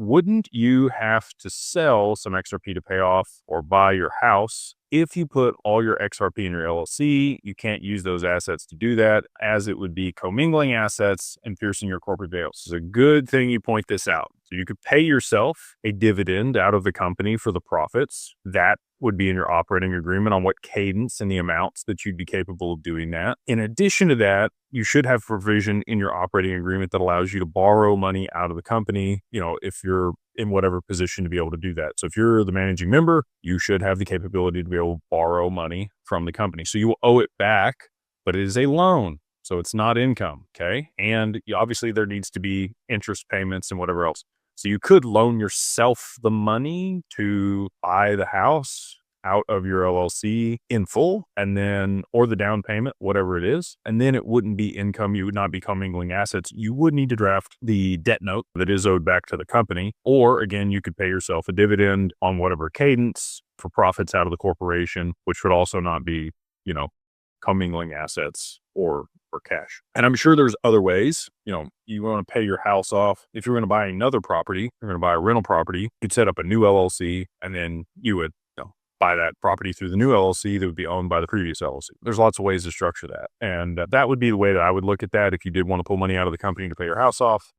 wouldn't you have to sell some XRP to pay off or buy your house? If you put all your XRP in your LLC, you can't use those assets to do that, as it would be commingling assets and piercing your corporate veils. It's a good thing you point this out. So you could pay yourself a dividend out of the company for the profits. That would be in your operating agreement on what cadence and the amounts that you'd be capable of doing that. In addition to that, you should have provision in your operating agreement that allows you to borrow money out of the company, if you're in whatever position to be able to do that. So if you're the managing member, you should have the capability to be able to borrow money from the company. So you will owe it back, but it is a loan. So it's not income. Okay. And obviously there needs to be interest payments and whatever else. So you could loan yourself the money to buy the house out of your LLC in full, and then, or the down payment, whatever it is. And then it wouldn't be income. You would not be commingling assets. You would need to draft the debt note that is owed back to the company. Or again, you could pay yourself a dividend on whatever cadence for profits out of the corporation, which would also not be, commingling assets or cash. And I'm sure there's other ways. You want to pay your house off. If you're going to buy another property, you're going to buy a rental property, you'd set up a new LLC, and then you would buy that property through the new LLC that would be owned by the previous LLC. There's lots of ways to structure that. And that would be the way that I would look at that if you did want to pull money out of the company to pay your house off.